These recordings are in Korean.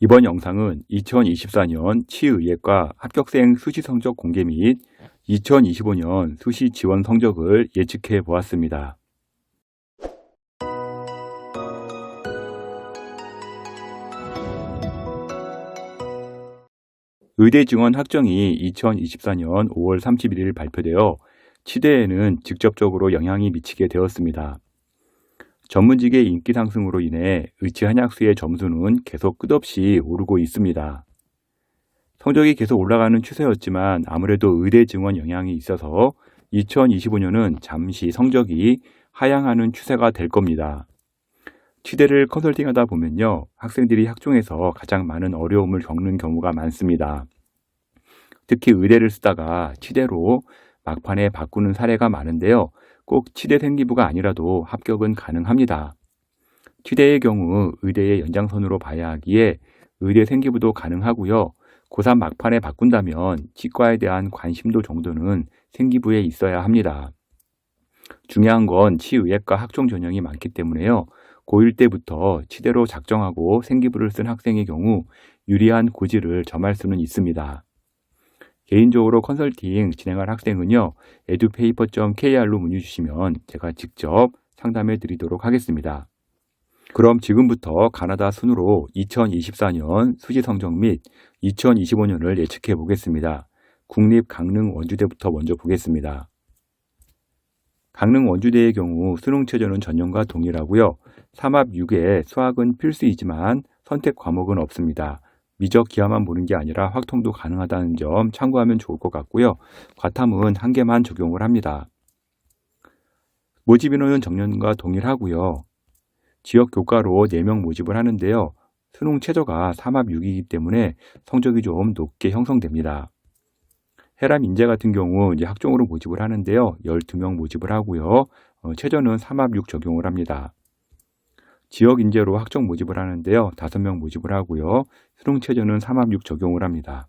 이번 영상은 2024년 치의예과 합격생 수시 성적 공개 및 2025년 수시 지원 성적을 예측해 보았습니다. 의대 지원 확정이 2024년 5월 31일 발표되어 치대에는 직접적으로 영향이 미치게 되었습니다. 전문직의 인기 상승으로 인해 의치 한약수의 점수는 계속 끝없이 오르고 있습니다. 성적이 계속 올라가는 추세였지만 아무래도 의대 증원 영향이 있어서 2025년은 잠시 성적이 하향하는 추세가 될 겁니다. 치대를 컨설팅하다 보면요, 학생들이 학종에서 가장 많은 어려움을 겪는 경우가 많습니다. 특히 의대를 쓰다가 치대로 막판에 바꾸는 사례가 많은데요. 꼭 치대 생기부가 아니라도 합격은 가능합니다. 치대의 경우 의대의 연장선으로 봐야 하기에 의대 생기부도 가능하고요. 고3 막판에 바꾼다면 치과에 대한 관심도 정도는 생기부에 있어야 합니다. 중요한 건 치의학과 학종 전형이 많기 때문에요. 고1 때부터 치대로 작정하고 생기부를 쓴 학생의 경우 유리한 고지를 점할 수는 있습니다. 개인적으로 컨설팅 진행할 학생은요, edupaper.kr로 문의 주시면 제가 직접 상담해 드리도록 하겠습니다. 그럼 지금부터 가나다 순으로 2024년 수시 성적 및 2025년을 예측해 보겠습니다. 국립 강릉 원주대부터 먼저 보겠습니다. 강릉 원주대의 경우 수능 최저는 전년과 동일하고요. 3합 6에 수학은 필수이지만 선택 과목은 없습니다. 미적 기하만 보는 게 아니라 확통도 가능하다는 점 참고하면 좋을 것 같고요. 과탐은 한 개만 적용을 합니다. 모집 인원은 정년과 동일하고요. 지역 교과로 4명 모집을 하는데요. 수능 최저가 3합 6이기 때문에 성적이 좀 높게 형성됩니다. 해람 인재 같은 경우 이제 학종으로 모집을 하는데요. 12명 모집을 하고요. 최저는 3합 6 적용을 합니다. 지역 인재로 학종 모집을 하는데요. 5명 모집을 하고요. 수능 최저는 3합 6 적용을 합니다.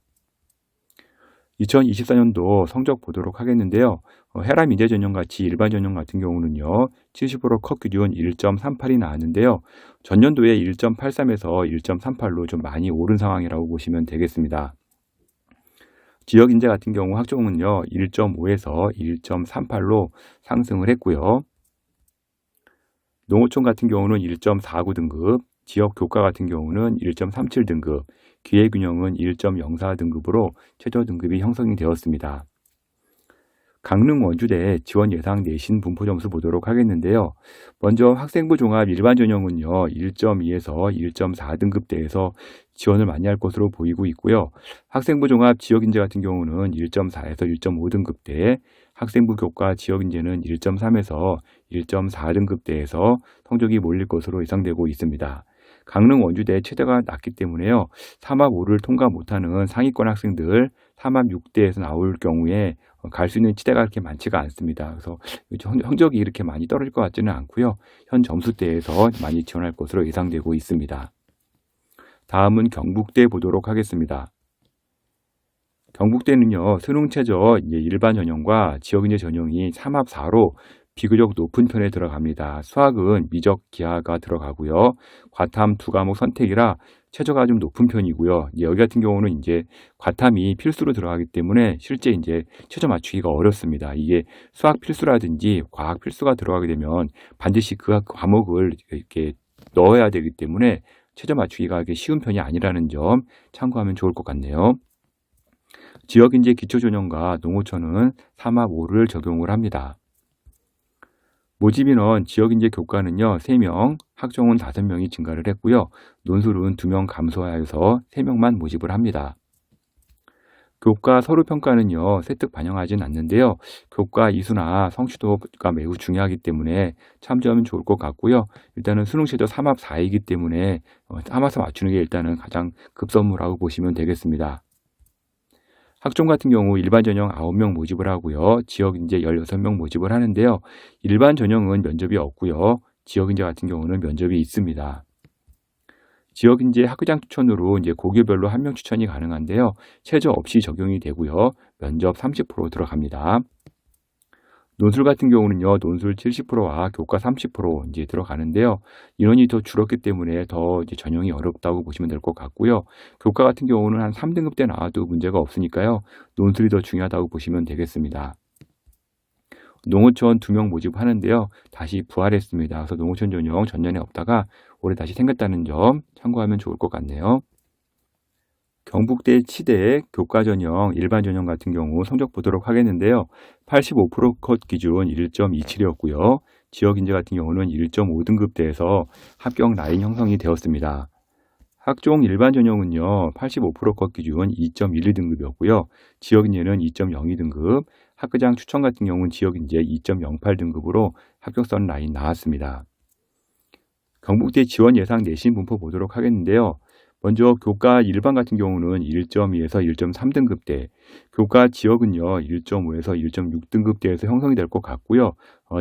2024년도 성적 보도록 하겠는데요. 해람 인재 전형 같이 일반 전형 같은 경우는요. 70% 컷 기준 1.38이 나왔는데요. 전년도에 1.83에서 1.38로 좀 많이 오른 상황이라고 보시면 되겠습니다. 지역 인재 같은 경우 학종은요. 1.5에서 1.38로 상승을 했고요. 농어촌 같은 경우는 1.49 등급, 지역 교과 같은 경우는 1.37 등급, 기회균형은 1.04 등급으로 최저 등급이 형성이 되었습니다. 강릉 원주대 지원 예상 내신 분포 점수 보도록 하겠는데요. 먼저 학생부 종합 일반 전형은요. 1.2에서 1.4 등급대에서 지원을 많이 할 것으로 보이고 있고요. 학생부 종합 지역인재 같은 경우는 1.4에서 1.5 등급대, 학생부 교과 지역인재는 1.3에서 1.4 등급대에서 성적이 몰릴 것으로 예상되고 있습니다. 강릉 원주대 최저가 낮기 때문에요. 3합 5를 통과 못하는 상위권 학생들 3합 6대에서 나올 경우에 갈 수 있는 치대가 그렇게 많지가 않습니다. 그래서 성적이 이렇게 많이 떨어질 것 같지는 않고요. 현 점수대에서 많이 지원할 것으로 예상되고 있습니다. 다음은 경북대 보도록 하겠습니다. 경북대는요, 수능 최저 일반 전형과 지역인재 전형이 3합 4로 비교적 높은 편에 들어갑니다. 수학은 미적 기하가 들어가고요. 과탐 2과목 선택이라 최저가 좀 높은 편이고요. 여기 같은 경우는 이제 과탐이 필수로 들어가기 때문에 실제 이제 최저 맞추기가 어렵습니다. 이게 수학 필수라든지 과학 필수가 들어가게 되면 반드시 그 과목을 이렇게 넣어야 되기 때문에 최저 맞추기가 쉬운 편이 아니라는 점 참고하면 좋을 것 같네요. 지역인재 기초전형과 농어촌은 3합 5를 적용을 합니다. 모집인원 지역인재 교과는요. 3명, 학종은 5명이 증가를 했고요. 논술은 2명 감소하여서 3명만 모집을 합니다. 교과 서류평가는요. 세특 반영하진 않는데요. 교과 이수나 성취도가 매우 중요하기 때문에 참조하면 좋을 것 같고요. 일단은 수능 최저 3합 4이기 때문에 3합 4 맞추는 게 일단은 가장 급선무라고 보시면 되겠습니다. 학종 같은 경우 일반 전형 9명 모집을 하고요. 지역인재 16명 모집을 하는데요. 일반 전형은 면접이 없고요. 지역인재 같은 경우는 면접이 있습니다. 지역인재 학교장 추천으로 이제 고교별로 1명 추천이 가능한데요. 최저 없이 적용이 되고요. 면접 30% 들어갑니다. 논술 같은 경우는요, 논술 70%와 교과 30% 이제 들어가는데요. 인원이 더 줄었기 때문에 더 이제 전형이 어렵다고 보시면 될 것 같고요. 교과 같은 경우는 한 3등급 때 나와도 문제가 없으니까요. 논술이 더 중요하다고 보시면 되겠습니다. 농어촌 2명 모집하는데요. 다시 부활했습니다. 그래서 농어촌 전형 전년에 없다가 올해 다시 생겼다는 점 참고하면 좋을 것 같네요. 경북대 치대 교과 전형, 일반 전형 같은 경우 성적 보도록 하겠는데요. 85% 컷 기준 1.27이었고요. 지역 인재 같은 경우는 1.5등급대에서 합격 라인 형성이 되었습니다. 학종 일반 전형은요, 85% 컷 기준 2.12등급이었고요. 지역 인재는 2.02등급, 학교장 추천 같은 경우는 지역 인재 2.08등급으로 합격선 라인 나왔습니다. 경북대 지원 예상 내신 분포 보도록 하겠는데요. 먼저 교과 일반 같은 경우는 1.2에서 1.3등급대, 교과 지역은요 1.5에서 1.6등급대에서 형성이 될 것 같고요.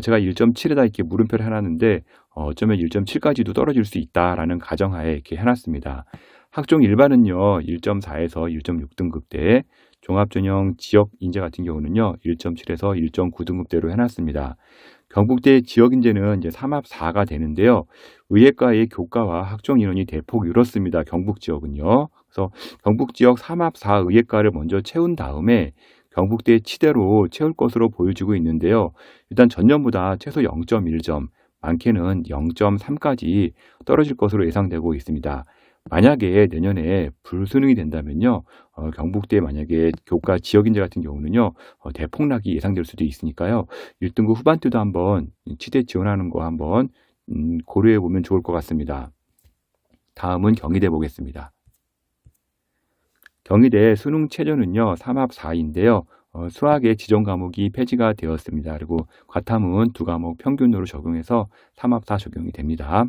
제가 1.7에다 이렇게 물음표를 해놨는데 어쩌면 1.7까지도 떨어질 수 있다라는 가정하에 이렇게 해놨습니다. 학종 일반은요 1.4에서 1.6등급대, 종합전형 지역 인재 같은 경우는요 1.7에서 1.9등급대로 해놨습니다. 경북대 지역 인재는 이제 3합 4가 되는데요. 의예과의 교과와 학종 인원이 대폭 늘었습니다. 경북 지역은요. 그래서 경북 지역 3합 4 의예과를 먼저 채운 다음에 경북대 치대로 채울 것으로 보여지고 있는데요. 일단 전년보다 최소 0.1점, 많게는 0.3까지 떨어질 것으로 예상되고 있습니다. 만약에 내년에 불수능이 된다면요, 경북대 만약에 교과 지역인재 같은 경우는요, 대폭락이 예상될 수도 있으니까요, 1등급 후반대도 한번 치대 지원하는 거 한번 고려해 보면 좋을 것 같습니다. 다음은 경희대 보겠습니다. 경희대 수능 최저는요, 3합 4인데요, 수학의 지정 과목이 폐지가 되었습니다. 그리고 과탐은 2과목 평균으로 적용해서 3합 4 적용이 됩니다.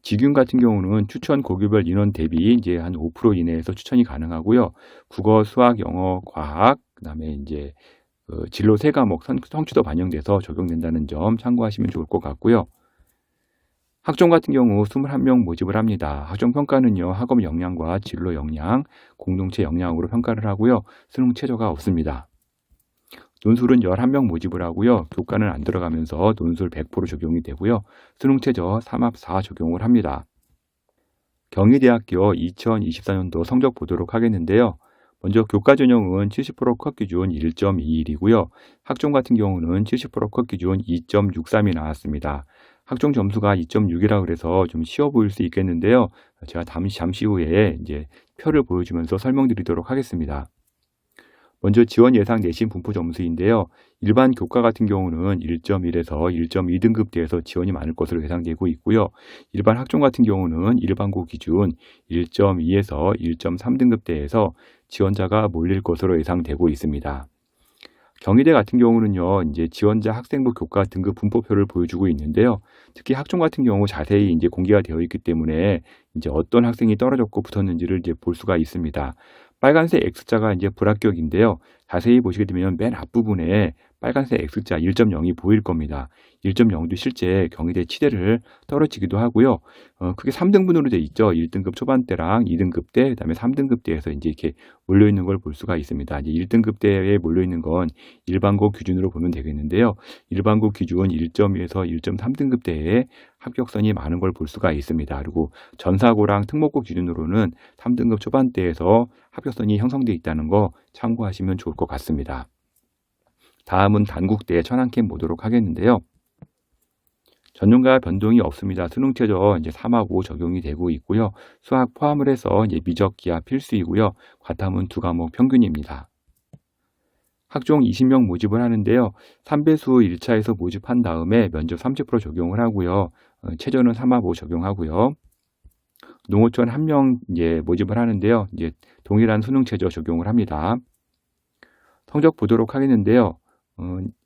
직윤 같은 경우는 추천 고교별 인원 대비 이제 한 5% 이내에서 추천이 가능하고요. 국어, 수학, 영어, 과학, 그다음에 이제 진로 3과목 성취도 반영돼서 적용된다는 점 참고하시면 좋을 것 같고요. 학종 같은 경우 21명 모집을 합니다. 학종 평가는요, 학업 역량과 진로 역량, 공동체 역량으로 평가를 하고요. 수능 최저가 없습니다. 논술은 11명 모집을 하고요. 교과는 안 들어가면서 논술 100% 적용이 되고요. 수능 최저 3합 4 적용을 합니다. 경희대학교 2024년도 성적 보도록 하겠는데요. 먼저 교과 전형은 70% 컷 기준 1.21이고요. 학종 같은 경우는 70% 컷 기준 2.63이 나왔습니다. 학종 점수가 2.6이라 그래서 좀 쉬워 보일 수 있겠는데요. 제가 잠시 후에 이제 표를 보여주면서 설명드리도록 하겠습니다. 먼저 지원 예상 내신 분포 점수인데요. 일반 교과 같은 경우는 1.1에서 1.2등급대에서 지원이 많을 것으로 예상되고 있고요. 일반 학종 같은 경우는 일반고 기준 1.2에서 1.3등급대에서 지원자가 몰릴 것으로 예상되고 있습니다. 경희대 같은 경우는요, 이제 지원자 학생부 교과 등급 분포표를 보여주고 있는데요. 특히 학종 같은 경우 자세히 이제 공개가 되어 있기 때문에 이제 어떤 학생이 떨어졌고 붙었는지를 이제 볼 수가 있습니다. 빨간색 X자가 이제 불합격인데요. 자세히 보시게 되면 맨 앞부분에 빨간색 X자 1.0이 보일 겁니다. 1.0도 실제 경희대 치대를 떨어지기도 하고요. 크게 3등분으로 되어 있죠. 1등급 초반대랑 2등급대, 그다음에 3등급대에서 이제 이렇게 몰려 있는 걸 볼 수가 있습니다. 이제 1등급대에 몰려 있는 건 일반고 기준으로 보면 되겠는데요. 일반고 기준 1.2에서 1.3등급대에 합격선이 많은 걸 볼 수가 있습니다. 그리고 전사고랑 특목고 기준으로는 3등급 초반대에서 합격선이 형성되어 있다는 거 참고하시면 좋을 것 같습니다. 다음은 단국대 천안캠 보도록 하겠는데요. 전년과 변동이 없습니다. 수능 최저 이제 3합 5 적용이 되고 있고요. 수학 포함을 해서 이제 미적 기하 필수이고요. 과탐은 2과목 평균입니다. 학종 20명 모집을 하는데요. 3배수 1차에서 모집한 다음에 면접 30% 적용을 하고요. 최저는 3합 5 적용하고요. 농어촌 1명 이제 모집을 하는데요. 이제 동일한 수능 최저 적용을 합니다. 성적 보도록 하겠는데요.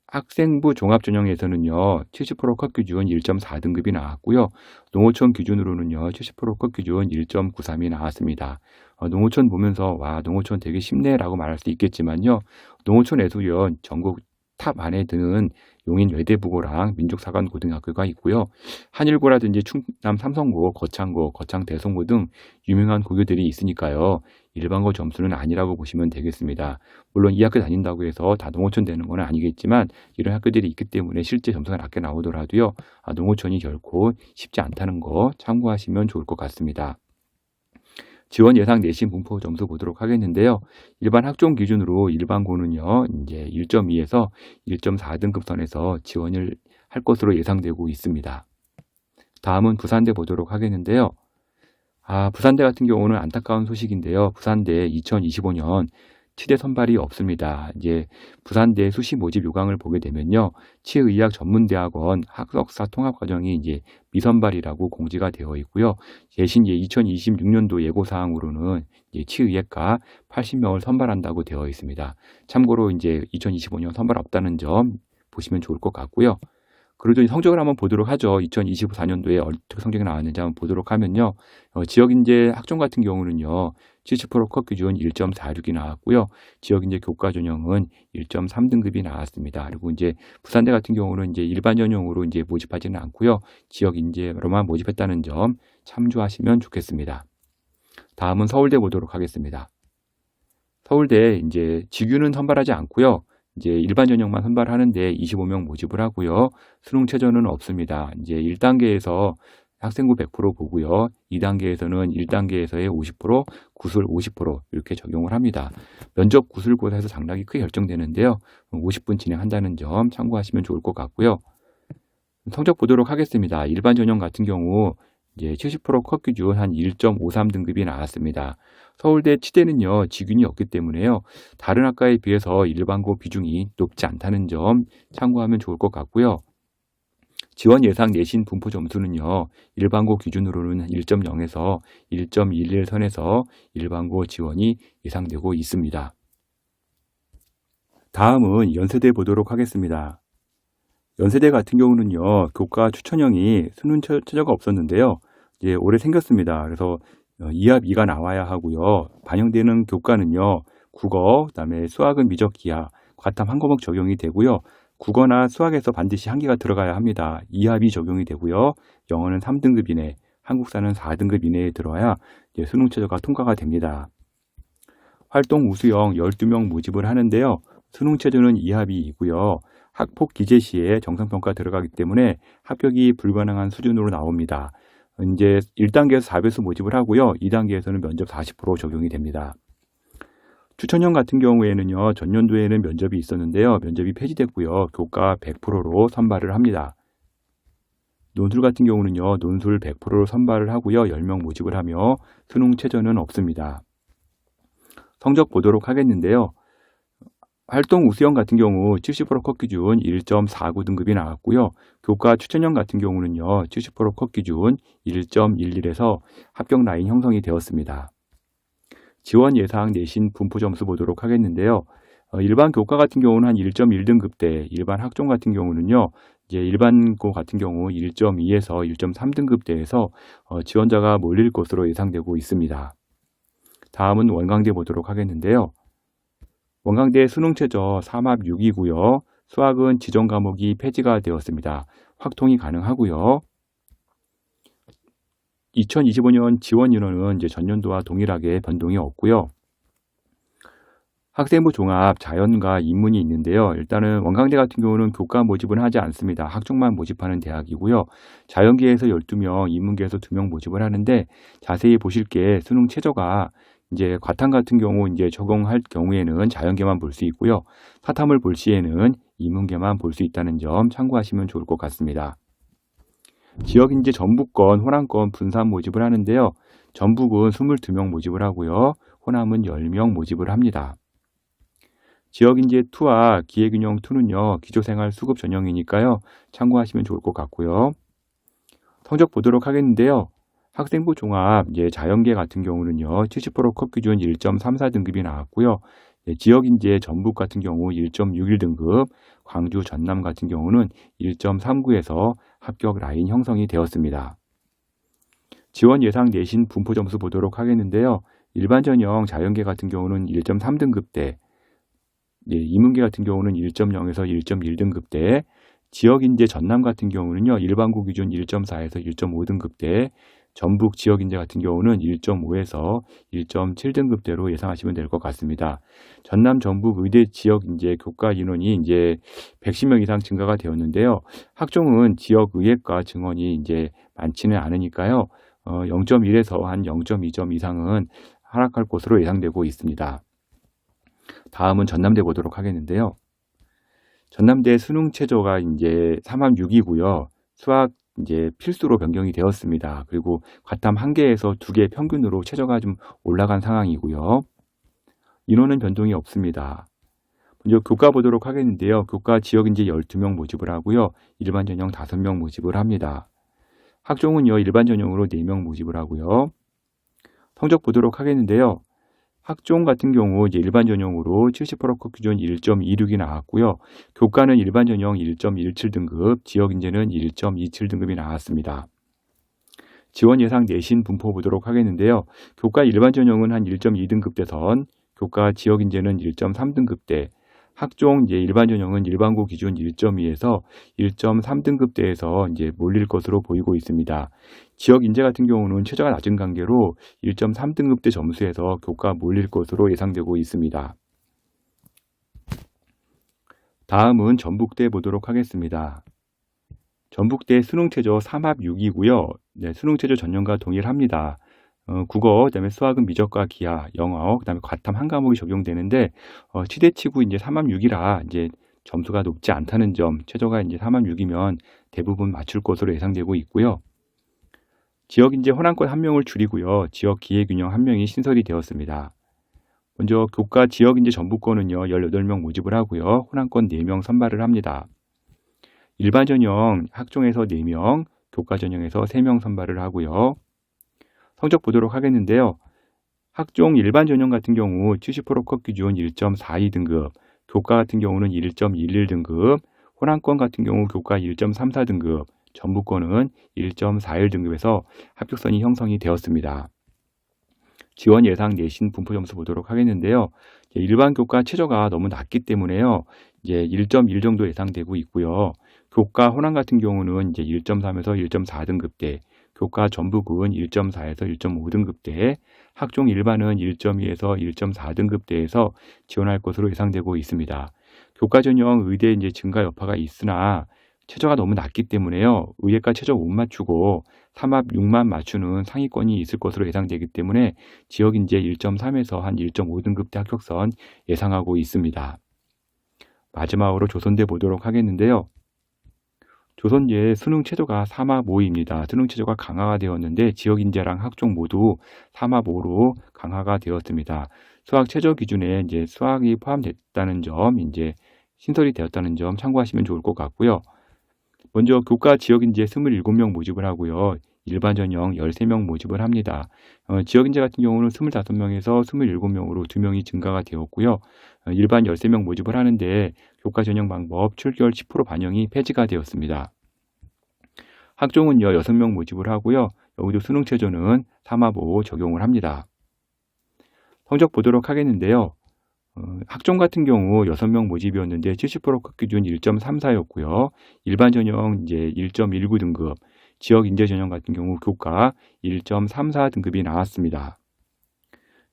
학생부 종합전형에서는요, 70% 컷 기준 1.4등급이 나왔고요. 농어촌 기준으로는요, 70% 컷 기준 1.93이 나왔습니다. 농어촌 보면서 와, 농어촌 되게 쉽네라고 말할 수 있겠지만요. 농어촌에도요, 전국 탑 안에 드는 용인 외대부고랑 민족사관고등학교가 있고요. 한일고라든지 충남 삼성고, 거창고, 거창대성고 등 유명한 고교들이 있으니까요. 일반고 점수는 아니라고 보시면 되겠습니다. 물론 이 학교 다닌다고 해서 다 농어촌 되는 건 아니겠지만 이런 학교들이 있기 때문에 실제 점수가 낮게 나오더라도요. 농어촌이 결코 쉽지 않다는 거 참고하시면 좋을 것 같습니다. 지원 예상 내신 분포 점수 보도록 하겠는데요. 일반 학종 기준으로 일반고는요, 이제 1.2에서 1.4등급 선에서 지원을 할 것으로 예상되고 있습니다. 다음은 부산대 보도록 하겠는데요. 부산대 같은 경우는 안타까운 소식인데요. 부산대 2025년 치대 선발이 없습니다. 이제 부산대 수시 모집 요강을 보게 되면요. 치의학 전문대학원 학석사 통합과정이 이제 미선발이라고 공지가 되어 있고요. 대신 이제 2026년도 예고사항으로는 이제 치의학과 80명을 선발한다고 되어 있습니다. 참고로 이제 2025년 선발 없다는 점 보시면 좋을 것 같고요. 그래도 성적을 한번 보도록 하죠. 2024년도에 어떻게 성적이 나왔는지 한번 보도록 하면요. 지역인재 학종 같은 경우는요. 70% 컷 기준 1.46이 나왔고요. 지역인재 교과 전형은 1.3등급이 나왔습니다. 그리고 이제 부산대 같은 경우는 이제 일반 전형으로 이제 모집하지는 않고요. 지역인재로만 모집했다는 점 참조하시면 좋겠습니다. 다음은 서울대 보도록 하겠습니다. 서울대 이제 직유는 선발하지 않고요. 이제 일반 전형만 선발하는데 25명 모집을 하고요. 수능 최저는 없습니다. 이제 1단계에서 학생부 100% 보고요. 2단계에서는 1단계에서의 50%, 구술 50% 이렇게 적용을 합니다. 면접 구술고사에서 장락이 크게 결정되는데요. 50분 진행한다는 점 참고하시면 좋을 것 같고요. 성적 보도록 하겠습니다. 일반 전형 같은 경우 이제 70% 컷 기준 한 1.53등급이 나왔습니다. 서울대 치대는요, 직윤이 없기 때문에요. 다른 학과에 비해서 일반고 비중이 높지 않다는 점 참고하면 좋을 것 같고요. 지원 예상 내신 분포 점수는요, 일반고 기준으로는 1.0에서 1.11 선에서 일반고 지원이 예상되고 있습니다. 다음은 연세대 보도록 하겠습니다. 연세대 같은 경우는요, 교과 추천형이 수능 최저가 없었는데요. 이제 올해 생겼습니다. 그래서 2합 2가 나와야 하고요. 반영되는 교과는요, 국어, 그다음에 수학은 미적 기하, 과탐 한 과목 적용이 되고요. 국어나 수학에서 반드시 한 개가 들어가야 합니다. 2합이 적용이 되고요. 영어는 3등급 이내, 한국사는 4등급 이내에 들어야 이제 수능 최저가 통과가 됩니다. 활동 우수형 12명 모집을 하는데요. 수능 최저는 2합이고요. 학폭 기재 시에 정상평가 들어가기 때문에 합격이 불가능한 수준으로 나옵니다. 이제 1단계에서 4배수 모집을 하고요. 2단계에서는 면접 40% 적용이 됩니다. 추천형 같은 경우에는요. 전년도에는 면접이 있었는데요. 면접이 폐지됐고요. 교과 100%로 선발을 합니다. 논술 같은 경우는요. 논술 100%로 선발을 하고요. 10명 모집을 하며 수능 최저는 없습니다. 성적 보도록 하겠는데요. 활동 우수형 같은 경우 70% 컷 기준 1.49등급이 나왔고요. 교과 추천형 같은 경우는요. 70% 컷 기준 1.11에서 합격 라인 형성이 되었습니다. 지원 예상 내신 분포 점수 보도록 하겠는데요. 일반 교과 같은 경우는 한 1.1등급대, 일반 학종 같은 경우는요. 이제 일반고 같은 경우 1.2에서 1.3등급대에서 지원자가 몰릴 것으로 예상되고 있습니다. 다음은 원광대 보도록 하겠는데요. 원광대 수능 최저 3합 6이고요. 수학은 지정 과목이 폐지가 되었습니다. 확통이 가능하고요. 2025년 지원 인원은 이제 전년도와 동일하게 변동이 없고요. 학생부 종합 자연과 인문이 있는데요. 일단은 원광대 같은 경우는 교과 모집은 하지 않습니다. 학종만 모집하는 대학이고요. 자연계에서 12명, 인문계에서 2명 모집을 하는데 자세히 보실 게 수능 최저가 이제 과탐 같은 경우 이제 적용할 경우에는 자연계만 볼 수 있고요. 사탐을 볼 시에는 인문계만 볼 수 있다는 점 참고하시면 좋을 것 같습니다. 지역 이제 전북권, 호남권 분산 모집을 하는데요. 전북은 22명 모집을 하고요. 호남은 10명 모집을 합니다. 지역 인재 2와 기회균형 2는요. 기초생활 수급 전형이니까요. 참고하시면 좋을 것 같고요. 성적 보도록 하겠는데요. 학생부 종합 이제 자연계 같은 경우는요. 70% 컷 기준 1.34등급이 나왔고요. 지역 인재 전북 같은 경우 1.61등급, 광주 전남 같은 경우는 1.39에서 합격 라인 형성이 되었습니다. 지원 예상 내신 분포 점수 보도록 하겠는데요. 일반 전형 자연계 같은 경우는 1.3등급대, 예, 인문계 같은 경우는 1.0에서 1.1등급대, 지역인재 전남 같은 경우는요, 일반고 기준 1.4에서 1.5등급대, 전북 지역인재 같은 경우는 1.5에서 1.7등급대로 예상하시면 될 것 같습니다. 전남 전북 의대 지역 이제 교과 인원이 이제 110명 이상 증가가 되었는데요. 학종은 지역 의예과 증원이 이제 많지는 않으니까요. 0.1에서 한 0.2점 이상은 하락할 것으로 예상되고 있습니다. 다음은 전남대 보도록 하겠는데요. 전남대 수능 최저가 이제 3합 6이고요. 수학 이제 필수로 변경이 되었습니다. 그리고 과탐 1개에서 2개 평균으로 최저가 좀 올라간 상황이고요. 인원은 변동이 없습니다. 먼저 교과 보도록 하겠는데요. 교과 지역인재 12명 모집을 하고요. 일반 전형 5명 모집을 합니다. 학종은요, 일반 전형으로 4명 모집을 하고요. 성적 보도록 하겠는데요. 학종 같은 경우 이제 일반 전형으로 70%컷 기준 1.26이 나왔고요. 교과는 일반 전형 1.17등급, 지역 인재는 1.27등급이 나왔습니다. 지원 예상 내신 분포 보도록 하겠는데요. 교과 일반 전형은 한 1.2등급대선, 교과 지역 인재는 1.3등급대, 학종 이제 일반 전형은 일반고 기준 1.2에서 1.3등급대에서 이제 몰릴 것으로 보이고 있습니다. 지역 인재 같은 경우는 최저가 낮은 관계로 1.3등급대 점수에서 교과 몰릴 것으로 예상되고 있습니다. 다음은 전북대 보도록 하겠습니다. 전북대 수능 최저 3합 6이고요. 네, 수능 최저 전년과 동일합니다. 국어, 그다음에 수학은 미적과 기하, 영어, 그다음에 과탐 한 과목이 적용되는데 치대치고 이제 3합 6이라 이제 점수가 높지 않다는 점, 최저가 이제 3합 6이면 대부분 맞출 것으로 예상되고 있고요. 지역 인재 호남권 1명을 줄이고요. 지역 기회균형 1명이 신설이 되었습니다. 먼저 교과 지역 인재 전북권은요, 18명 모집을 하고요. 호남권 4명 선발을 합니다. 일반 전형 학종에서 4명, 교과 전형에서 3명 선발을 하고요. 성적 보도록 하겠는데요. 학종 일반 전형 같은 경우 70%컷 기준 1.42등급, 교과 같은 경우는 1.11등급, 호남권 같은 경우 교과 1.34등급, 전북권은 1.41등급에서 합격선이 형성이 되었습니다. 지원 예상 내신 분포 점수 보도록 하겠는데요. 일반 교과 최저가 너무 낮기 때문에요. 이제 1.1 정도 예상되고 있고요. 교과 호남 같은 경우는 이제 1.3에서 1.4등급대, 교과 전북은 1.4에서 1.5등급대, 학종 일반은 1.2에서 1.4등급대에서 지원할 것으로 예상되고 있습니다. 교과 전형 의대 이제 증가 여파가 있으나 최저가 너무 낮기 때문에요. 의예과 최저 못 맞추고 3합 6만 맞추는 상위권이 있을 것으로 예상되기 때문에 지역 인재 1.3에서 한 1.5등급대 합격선 예상하고 있습니다. 마지막으로 조선대 보도록 하겠는데요. 조선대 수능 최저가 3합 5입니다. 수능 최저가 강화가 되었는데 지역 인재랑 학종 모두 3합 5로 강화가 되었습니다. 수학 최저 기준에 이제 수학이 포함됐다는 점, 이제 신설이 되었다는 점 참고하시면 좋을 것 같고요. 먼저 교과 지역 인재 27명 모집을 하고요. 일반 전형 13명 모집을 합니다. 지역 인재 같은 경우는 25명에서 27명으로 2명이 증가가 되었고요. 일반 13명 모집을 하는데 교과 전형 방법 7개월 10% 반영이 폐지가 되었습니다. 학종은요 6명 모집을 하고요. 여기도 수능 최저는 3합 5 적용을 합니다. 성적 보도록 하겠는데요. 학종 같은 경우 6명 모집이었는데 70%컷 기준 1.34였고요. 일반 전형 이제 1.19등급, 지역 인재 전형 같은 경우 교과 1.34등급이 나왔습니다.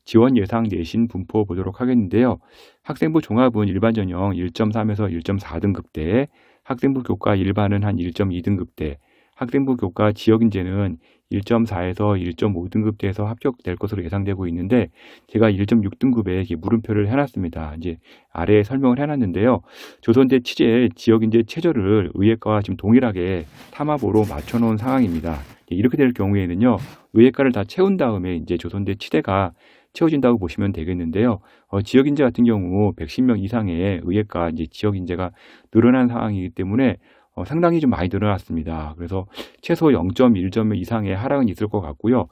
지원 예상 내신 분포 보도록 하겠는데요. 학생부 종합은 일반 전형 1.3에서 1.4등급대, 학생부 교과 일반은 한 1.2등급대, 학생부 교과 지역 인재는 1.4에서 1.5등급대에서 합격될 것으로 예상되고 있는데 제가 1.6등급에 물음표를 해놨습니다. 이제 아래에 설명을 해놨는데요. 조선대 취재 지역 인재 최저를 의예과와 지금 동일하게 3합5로 맞춰놓은 상황입니다. 이렇게 될 경우에는요, 의예과를 다 채운 다음에 이제 조선대 치대가 채워진다고 보시면 되겠는데요. 지역 인재 같은 경우 110명 이상의 의예과 이제 지역 인재가 늘어난 상황이기 때문에 상당히 좀 많이 늘어났습니다. 그래서 최소 0.1점 이상의 하락은 있을 것 같고요.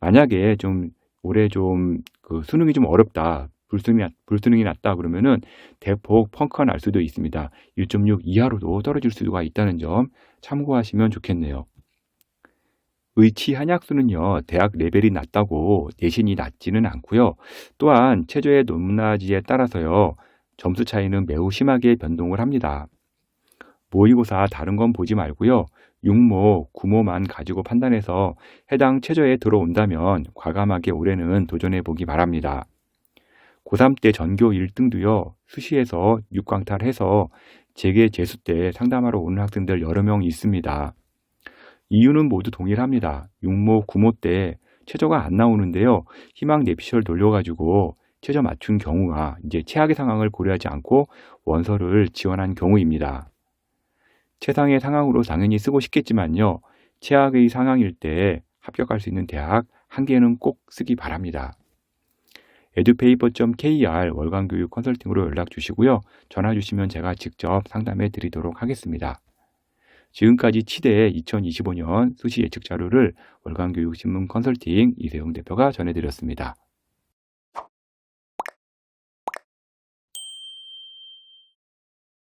만약에 좀 올해 좀 그 수능이 좀 어렵다, 불수능이 낮다 그러면은 대폭 펑크가 날 수도 있습니다. 1.6 이하로도 떨어질 수가 있다는 점 참고하시면 좋겠네요. 의치 한약수는요, 대학 레벨이 낮다고 내신이 낮지는 않고요. 또한 최저의 높낮이에 따라서요, 점수 차이는 매우 심하게 변동을 합니다. 모의고사 다른 건 보지 말고요. 육모, 구모만 가지고 판단해서 해당 최저에 들어온다면 과감하게 올해는 도전해 보기 바랍니다. 고3 때 전교 1등도요. 수시에서 6강탈해서 재계 재수 때 상담하러 오는 학생들 여러 명 있습니다. 이유는 모두 동일합니다. 육모, 구모 때 최저가 안 나오는데요. 희망 내피셜 돌려가지고 최저 맞춘 경우가 이제 최악의 상황을 고려하지 않고 원서를 지원한 경우입니다. 최상의 상황으로 당연히 쓰고 싶겠지만요. 최악의 상황일 때 합격할 수 있는 대학 한 개는 꼭 쓰기 바랍니다. edupaper.kr 월간교육 컨설팅으로 연락 주시고요. 전화 주시면 제가 직접 상담해 드리도록 하겠습니다. 지금까지 치대 2025년 수시 예측 자료를 월간교육신문 컨설팅 이세용 대표가 전해드렸습니다.